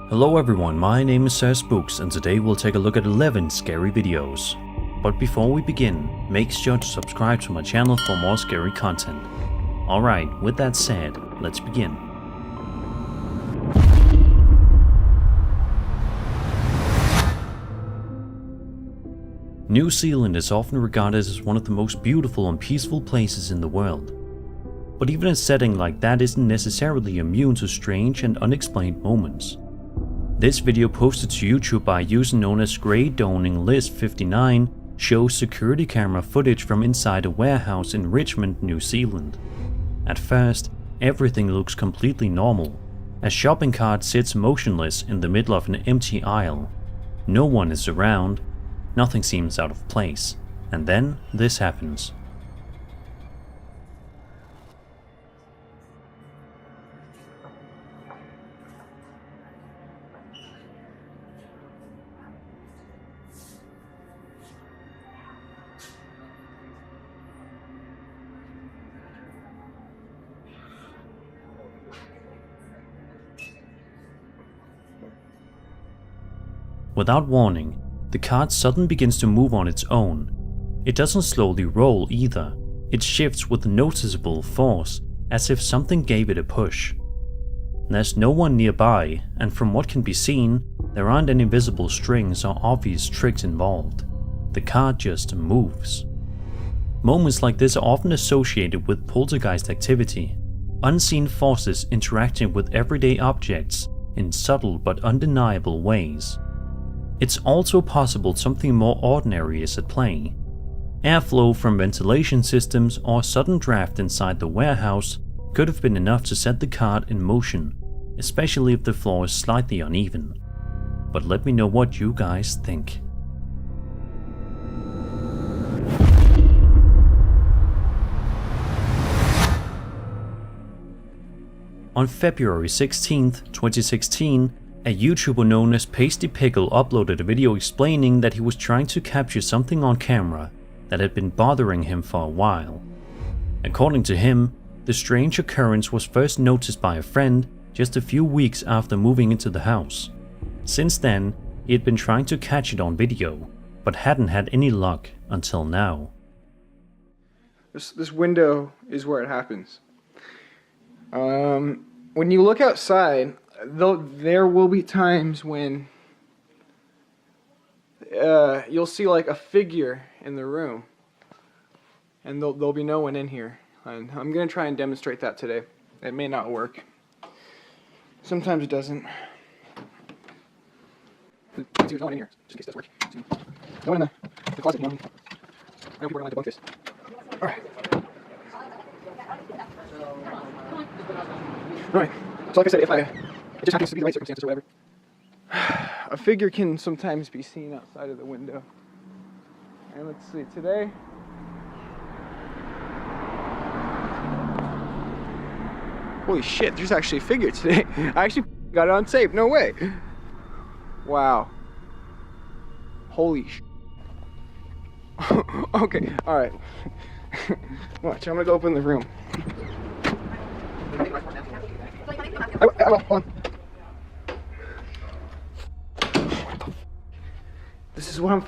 Hello everyone, my name is Sir Spooks and today we'll take a look at 11 scary videos. But before we begin, make sure to subscribe to my channel for more scary content. Alright, with that said, let's begin. New Zealand is often regarded as one of the most beautiful and peaceful places in the world. But even a setting like that isn't necessarily immune to strange and unexplained moments. This video posted to YouTube by a user known as Grey Downing List 59 shows security camera footage from inside a warehouse in Richmond, New Zealand. At first, everything looks completely normal. A shopping cart sits motionless in the middle of an empty aisle. No one is around, nothing seems out of place, and then this happens. Without warning, the cart suddenly begins to move on its own. It doesn't slowly roll either, it shifts with noticeable force, as if something gave it a push. There's no one nearby, and from what can be seen, there aren't any visible strings or obvious tricks involved. The cart just moves. Moments like this are often associated with poltergeist activity, unseen forces interacting with everyday objects in subtle but undeniable ways. It's also possible something more ordinary is at play. Airflow from ventilation systems or sudden draft inside the warehouse could have been enough to set the cart in motion, especially if the floor is slightly uneven. But let me know what you guys think. On February 16th, 2016, a YouTuber known as Pasty Pickle uploaded a video explaining that he was trying to capture something on camera that had been bothering him for a while. According to him, the strange occurrence was first noticed by a friend just a few weeks after moving into the house. Since then, he had been trying to catch it on video, but hadn't had any luck until now. This window is where it happens. When you look outside, there will be times when you'll see like a figure in the room, and there'll be no one in here. And I'm gonna try and demonstrate that today. It may not work. Sometimes it doesn't. Let's see, there's no one in here, just in case it does work. No one in the closet. No one. I know people are gonna debunk this. All right. All right. So like I said, it just happens to be the right circumstances or whatever. A figure can sometimes be seen outside of the window. And let's see, today... Holy shit, there's actually a figure today. I actually got it on tape, no way. Wow. Holy sh... Okay, alright. Watch, I'm gonna go open the room. I will, hold on. This is what I'm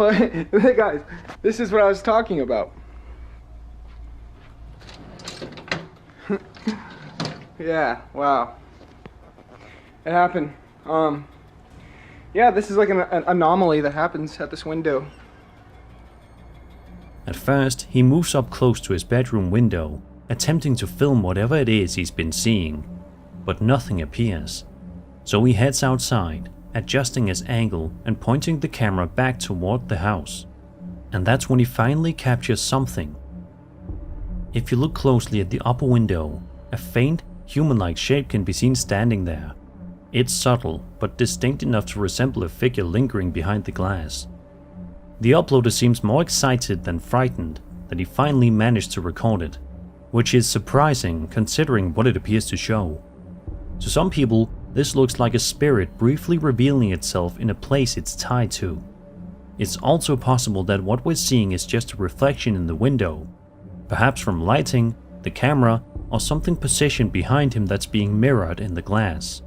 Hey guys, this is what I was talking about. Yeah, wow. It happened. Yeah, this is like an anomaly that happens at this window. At first, he moves up close to his bedroom window, attempting to film whatever it is he's been seeing. But nothing appears. So he heads outside, adjusting his angle and pointing the camera back toward the house. And that's when he finally captures something. If you look closely at the upper window, a faint, human-like shape can be seen standing there. It's subtle, but distinct enough to resemble a figure lingering behind the glass. The uploader seems more excited than frightened that he finally managed to record it, which is surprising considering what it appears to show. To some people, this looks like a spirit briefly revealing itself in a place it's tied to. It's also possible that what we're seeing is just a reflection in the window, perhaps from lighting, the camera, or something positioned behind him that's being mirrored in the glass.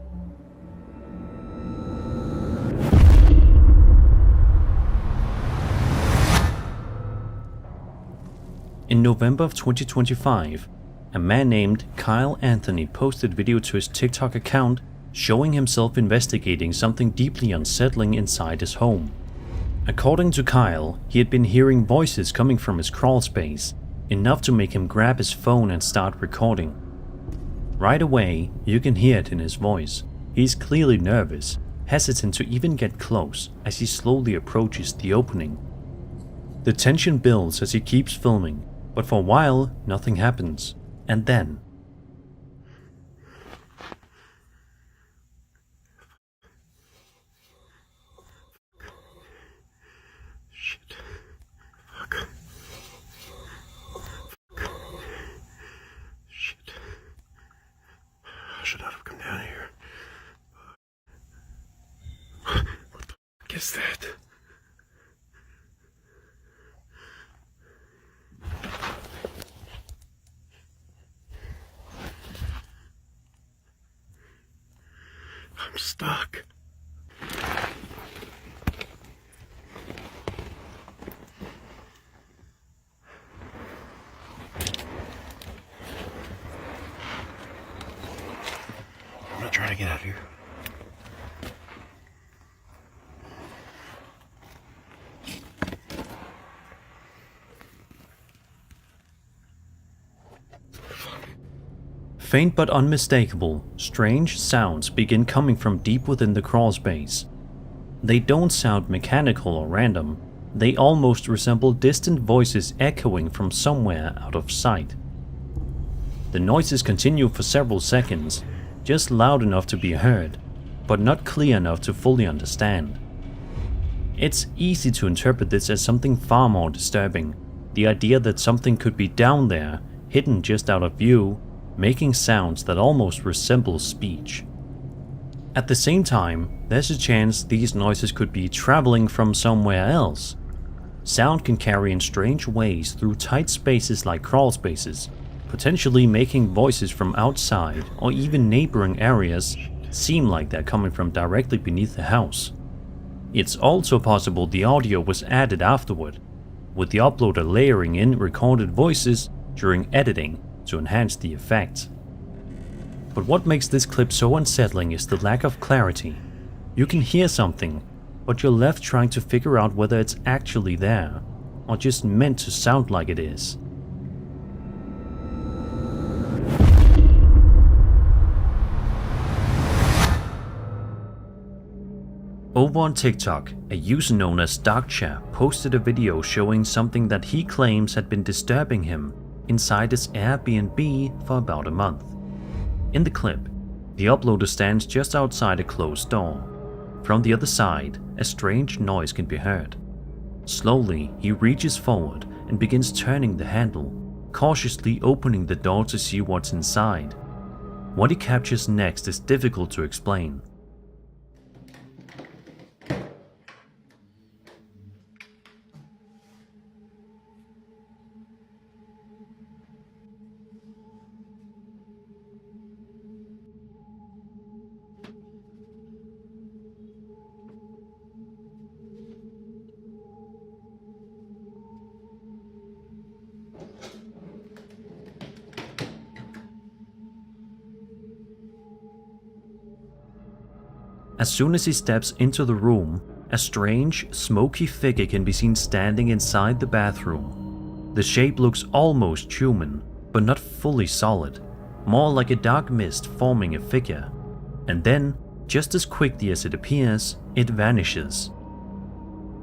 In November of 2025, a man named Kyle Anthony posted video to his TikTok account showing himself investigating something deeply unsettling inside his home. According to Kyle, he had been hearing voices coming from his crawl space, enough to make him grab his phone and start recording. Right away, you can hear it in his voice. He's clearly nervous, hesitant to even get close as he slowly approaches the opening. The tension builds as he keeps filming, but for a while, nothing happens. And then... Shit. Fuck. Shit. I should not have come down here. What the fuck is that? I'm stuck. I'm not trying to get out of here. Faint but unmistakable, strange sounds begin coming from deep within the crawl space. They don't sound mechanical or random, they almost resemble distant voices echoing from somewhere out of sight. The noises continue for several seconds, just loud enough to be heard, but not clear enough to fully understand. It's easy to interpret this as something far more disturbing, the idea that something could be down there, hidden just out of view, making sounds that almost resemble speech. At the same time, there's a chance these noises could be traveling from somewhere else. Sound can carry in strange ways through tight spaces like crawl spaces, potentially making voices from outside or even neighboring areas seem like they're coming from directly beneath the house. It's also possible the audio was added afterward, with the uploader layering in recorded voices during editing to enhance the effect. But what makes this clip so unsettling is the lack of clarity. You can hear something, but you're left trying to figure out whether it's actually there, or just meant to sound like it is. Over on TikTok, a user known as Darkchair posted a video showing something that he claims had been disturbing him inside his Airbnb for about a month. In the clip, the uploader stands just outside a closed door. From the other side, a strange noise can be heard. Slowly, he reaches forward and begins turning the handle, cautiously opening the door to see what's inside. What he captures next is difficult to explain. As soon as he steps into the room, a strange, smoky figure can be seen standing inside the bathroom. The shape looks almost human, but not fully solid, more like a dark mist forming a figure. And then, just as quickly as it appears, it vanishes.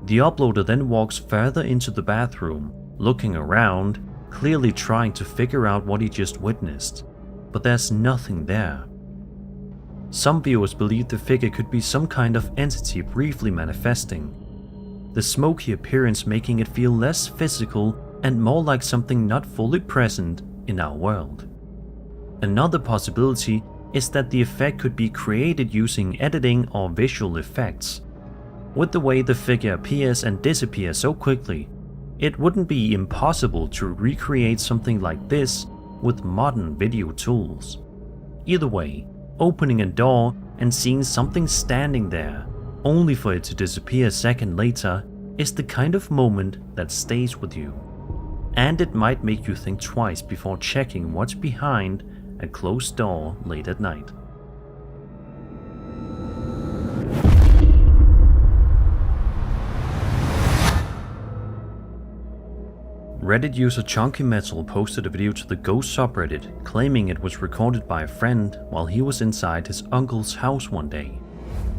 The uploader then walks further into the bathroom, looking around, clearly trying to figure out what he just witnessed, but there's nothing there. Some viewers believe the figure could be some kind of entity briefly manifesting, the smoky appearance making it feel less physical and more like something not fully present in our world. Another possibility is that the effect could be created using editing or visual effects. With the way the figure appears and disappears so quickly, it wouldn't be impossible to recreate something like this with modern video tools. Either way, opening a door and seeing something standing there, only for it to disappear a second later, is the kind of moment that stays with you. and it might make you think twice before checking what's behind a closed door late at night. Reddit user Chunky Metal posted a video to the Ghost subreddit claiming it was recorded by a friend while he was inside his uncle's house one day.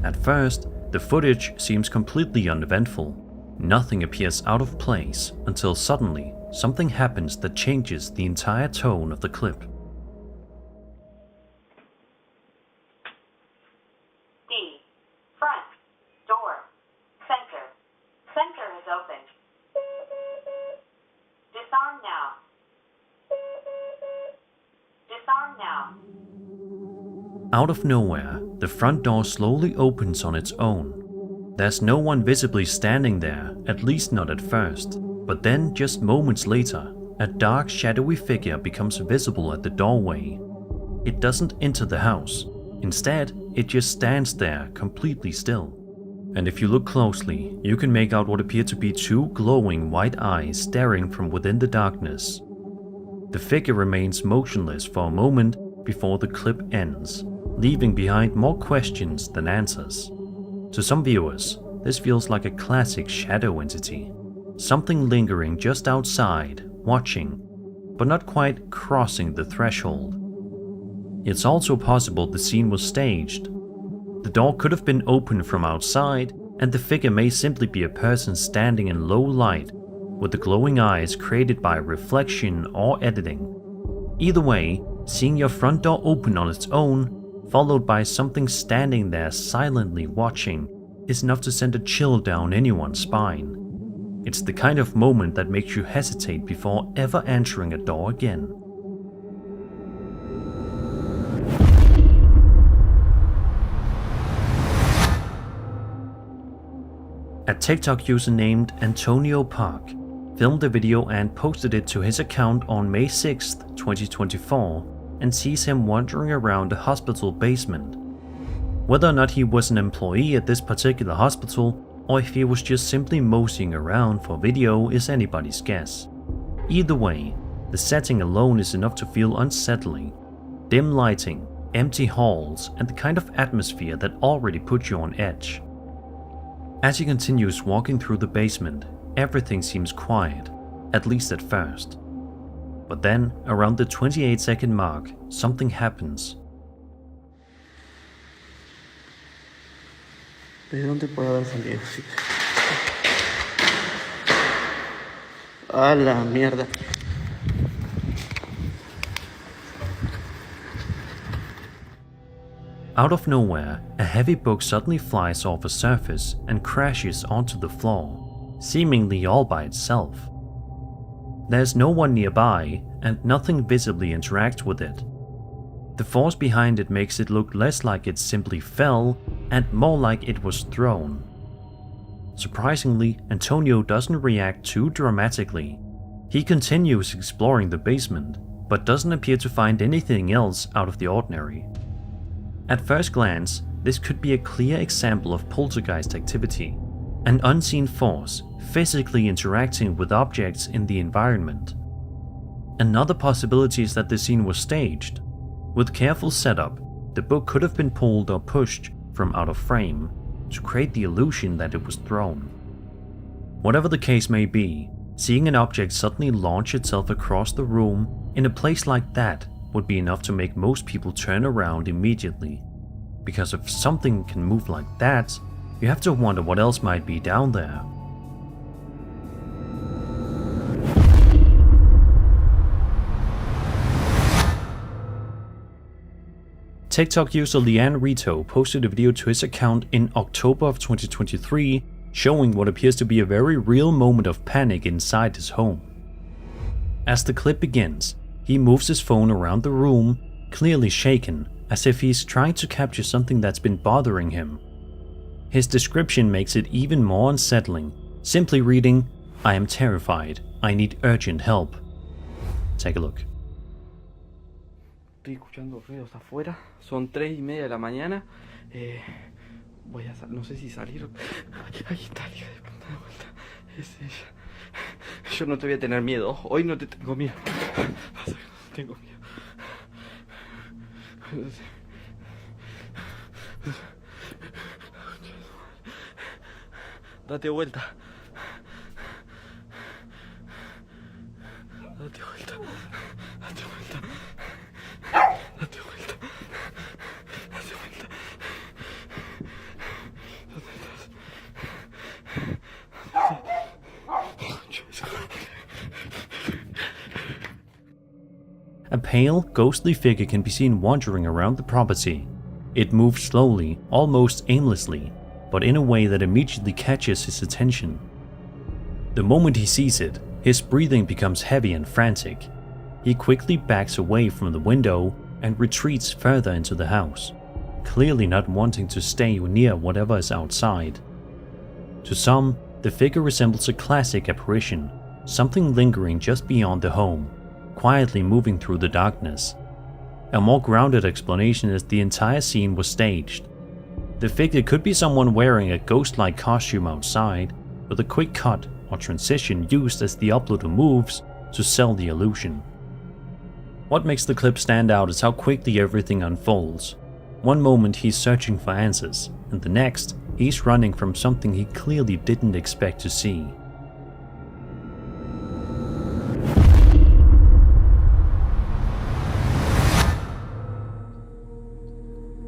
At first, the footage seems completely uneventful. Nothing appears out of place until suddenly something happens that changes the entire tone of the clip. D. Front. Door. Center. Center is opened. Disarm now. Disarm now. Out of nowhere, the front door slowly opens on its own. There's no one visibly standing there, at least not at first. But then, just moments later, a dark, shadowy figure becomes visible at the doorway. It doesn't enter the house. Instead, it just stands there, completely still. And if you look closely, you can make out what appear to be two glowing white eyes staring from within the darkness. The figure remains motionless for a moment before the clip ends, leaving behind more questions than answers. To some viewers, this feels like a classic shadow entity, something lingering just outside, watching, but not quite crossing the threshold. It's also possible the scene was staged. The door could have been opened from outside, and the figure may simply be a person standing in low light, with the glowing eyes created by reflection or editing. Either way, seeing your front door open on its own, followed by something standing there silently watching, is enough to send a chill down anyone's spine. It's the kind of moment that makes you hesitate before ever entering a door again. A TikTok user named Antonio Park filmed a video and posted it to his account on May 6, 2024, and sees him wandering around a hospital basement. Whether or not he was an employee at this particular hospital, or if he was just simply moseying around for video is anybody's guess. Either way, the setting alone is enough to feel unsettling. Dim lighting, empty halls, and the kind of atmosphere that already puts you on edge. As he continues walking through the basement, everything seems quiet, at least at first. But then, around the 28-second mark, something happens. ¿De dónde puede haber salido? Sí. ¡A la mierda! Out of nowhere, a heavy book suddenly flies off a surface and crashes onto the floor, seemingly all by itself. There's no one nearby, and nothing visibly interacts with it. The force behind it makes it look less like it simply fell, and more like it was thrown. Surprisingly, Antonio doesn't react too dramatically. He continues exploring the basement, but doesn't appear to find anything else out of the ordinary. At first glance, this could be a clear example of poltergeist activity, an unseen force physically interacting with objects in the environment. Another possibility is that the scene was staged. With careful setup, the book could have been pulled or pushed from out of frame to create the illusion that it was thrown. Whatever the case may be, seeing an object suddenly launch itself across the room in a place like that would be enough to make most people turn around immediately. Because if something can move like that, you have to wonder what else might be down there. TikTok user Leanne Rito posted a video to his account in October of 2023 showing what appears to be a very real moment of panic inside his home. As the clip begins, he moves his phone around the room, clearly shaken, as if he's trying to capture something that's been bothering him. His description makes it even more unsettling, simply reading, "I am terrified. I need urgent help." Take a look. Estoy escuchando ruidos afuera. Son 3:30 de la mañana. Voy a no sé si salir. Ahí está, hija de puta, de vuelta. Es ella. Yo no te voy a tener miedo. Hoy no te tengo miedo. Tengo miedo. Date vuelta. Date vuelta. Date vuelta. Date vuelta. Date vuelta. ¿Dónde estás? A pale, ghostly figure can be seen wandering around the property. It moves slowly, almost aimlessly, but in a way that immediately catches his attention. The moment he sees it, his breathing becomes heavy and frantic. He quickly backs away from the window and retreats further into the house, clearly not wanting to stay near whatever is outside. To some, the figure resembles a classic apparition, something lingering just beyond the home, quietly moving through the darkness. A more grounded explanation is the entire scene was staged. The figure could be someone wearing a ghost-like costume outside, with a quick cut or transition used as the uploader moves to sell the illusion. What makes the clip stand out is how quickly everything unfolds. One moment he's searching for answers, and the next, he's running from something he clearly didn't expect to see.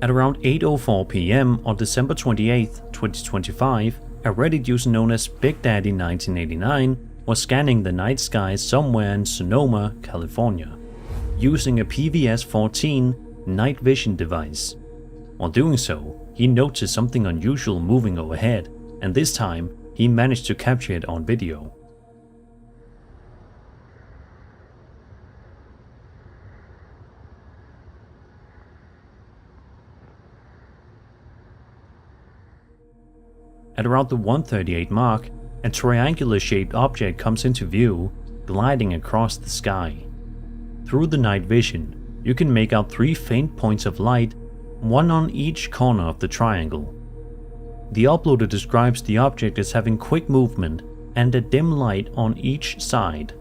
At around 8:04 PM on December 28, 2025, a Reddit user known as Big Daddy 1989 was scanning the night sky somewhere in Sonoma, California, using a PVS-14 night vision device. While doing so, he noticed something unusual moving overhead, and this time he managed to capture it on video. At around the 1:38 mark, a triangular-shaped object comes into view, gliding across the sky. Through the night vision, you can make out 3 faint points of light, one on each corner of the triangle. The uploader describes the object as having quick movement and a dim light on each side.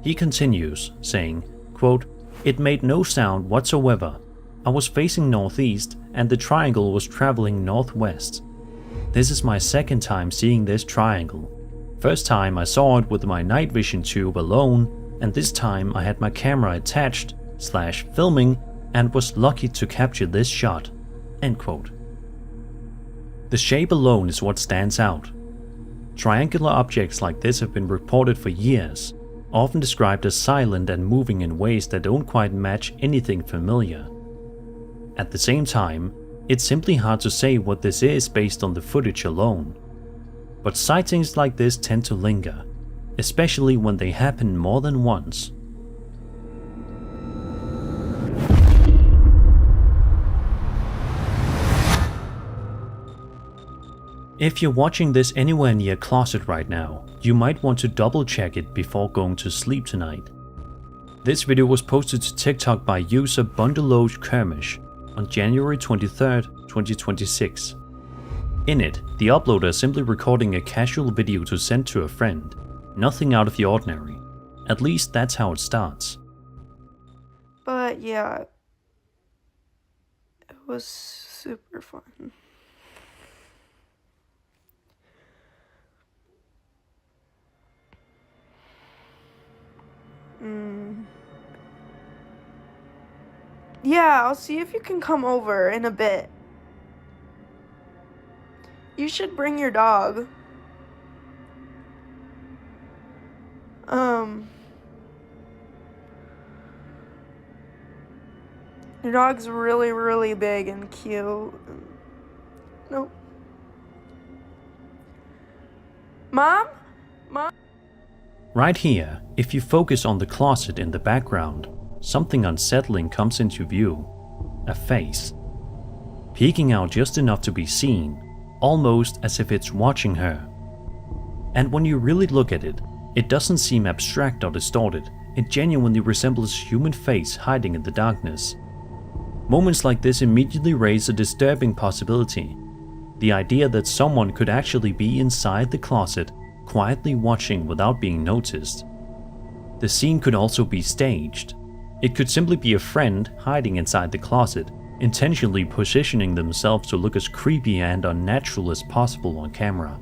He continues, saying, quote, "It made no sound whatsoever. I was facing northeast and the triangle was traveling northwest. This is my second time seeing this triangle. First time I saw it with my night vision tube alone, and this time I had my camera attached / filming and was lucky to capture this shot." End quote. The shape alone is what stands out. Triangular objects like this have been reported for years, often described as silent and moving in ways that don't quite match anything familiar. At the same time, it's simply hard to say what this is based on the footage alone. But sightings like this tend to linger, especially when they happen more than once. If you're watching this anywhere near a closet right now, you might want to double check it before going to sleep tonight. This video was posted to TikTok by user Bundeloj Kermish on January 23, 2026. In it, the uploader is simply recording a casual video to send to a friend, nothing out of the ordinary. At least that's how it starts. But yeah, it was super fun. Yeah, I'll see if you can come over in a bit. You should bring your dog. Your dog's really, really big and cute. Nope. Mom? Mom? Right here, if you focus on the closet in the background, something unsettling comes into view. A face. Peeking out just enough to be seen, almost as if it's watching her. And when you really look at it, it doesn't seem abstract or distorted. It genuinely resembles a human face hiding in the darkness. Moments like this immediately raise a disturbing possibility. The idea that someone could actually be inside the closet, quietly watching without being noticed. The scene could also be staged. It could simply be a friend hiding inside the closet, intentionally positioning themselves to look as creepy and unnatural as possible on camera.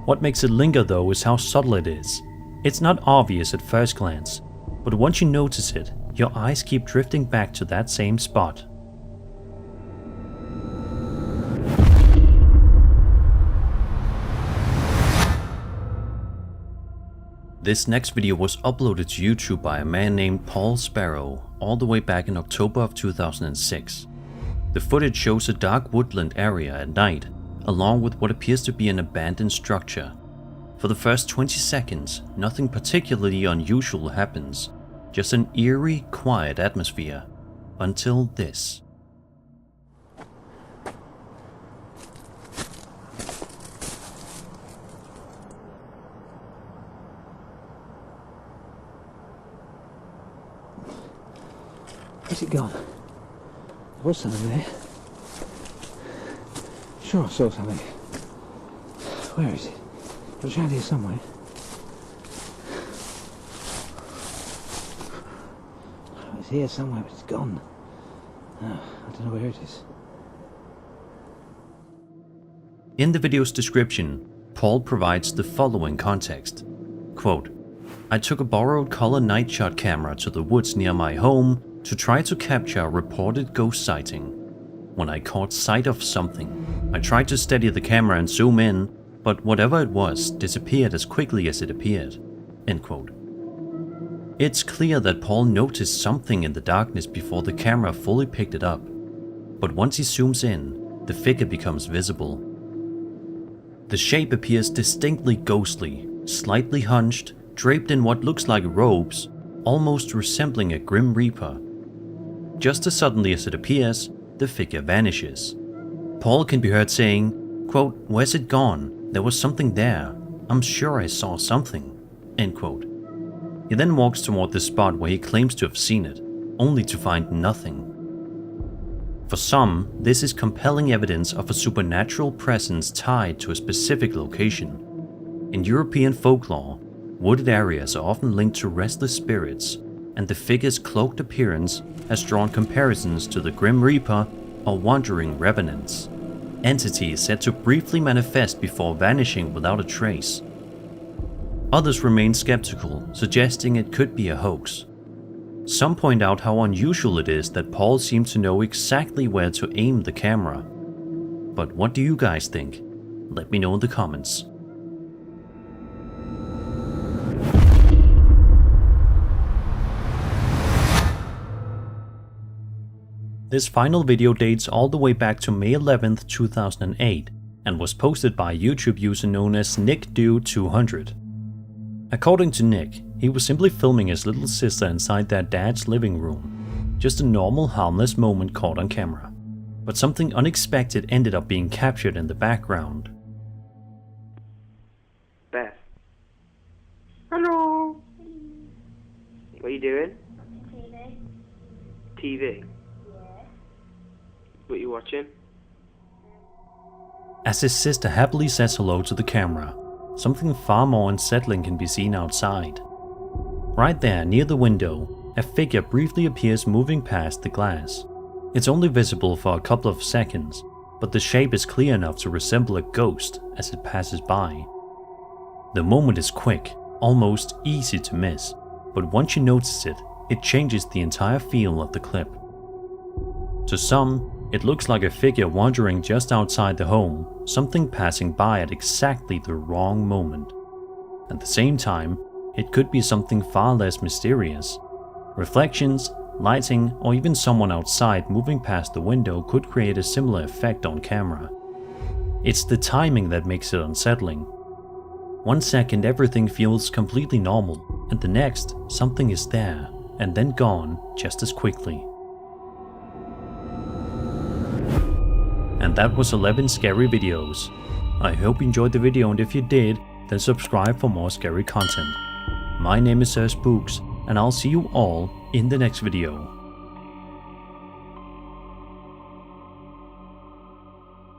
What makes it linger though is how subtle it is. It's not obvious at first glance, but once you notice it, your eyes keep drifting back to that same spot. This next video was uploaded to YouTube by a man named Paul Sparrow all the way back in October of 2006. The footage shows a dark woodland area at night, along with what appears to be an abandoned structure. For the first 20 seconds, nothing particularly unusual happens, just an eerie, quiet atmosphere, until this. Where's it gone? There was something there. Sure I saw something. Where is it? It was around here somewhere. It was here somewhere, but it's gone. Oh, I don't know where it is. In the video's description, Paul provides the following context. Quote, "I took a borrowed color night shot camera to the woods near my home to try to capture a reported ghost sighting. When I caught sight of something, I tried to steady the camera and zoom in, but whatever it was disappeared as quickly as it appeared." End quote. It's clear that Paul noticed something in the darkness before the camera fully picked it up, but once he zooms in, the figure becomes visible. The shape appears distinctly ghostly, slightly hunched, draped in what looks like robes, almost resembling a Grim Reaper. Just as suddenly as it appears, the figure vanishes. Paul can be heard saying, quote, "Where's it gone? There was something there. I'm sure I saw something." End quote. He then walks toward the spot where he claims to have seen it, only to find nothing. For some, this is compelling evidence of a supernatural presence tied to a specific location. In European folklore, wooded areas are often linked to restless spirits, and the figure's cloaked appearance has drawn comparisons to the Grim Reaper or wandering revenants, entities said to briefly manifest before vanishing without a trace. Others remain skeptical, suggesting it could be a hoax. Some point out how unusual it is that Paul seems to know exactly where to aim the camera. But what do you guys think? Let me know in the comments. This final video dates all the way back to May 11th, 2008 and was posted by a YouTube user known as NickDude200. According to Nick, he was simply filming his little sister inside their dad's living room. Just a normal, harmless moment caught on camera. But something unexpected ended up being captured in the background. Beth. Hello. What are you doing? TV. TV? Yeah. What you watching? As his sister happily says hello to the camera, something far more unsettling can be seen outside. Right there, near the window, a figure briefly appears moving past the glass. It's only visible for a couple of seconds, but the shape is clear enough to resemble a ghost as it passes by. The moment is quick, almost easy to miss, but once you notice it, it changes the entire feel of the clip. To some, it looks like a figure wandering just outside the home, something passing by at exactly the wrong moment. At the same time, it could be something far less mysterious. Reflections, lighting, or even someone outside moving past the window could create a similar effect on camera. It's the timing that makes it unsettling. 1 second everything feels completely normal, and the next something is there, and then gone just as quickly. And that was 11 scary videos. I hope you enjoyed the video, and if you did, then subscribe for more scary content. My name is Sir Spooks, and I'll see you all in the next video.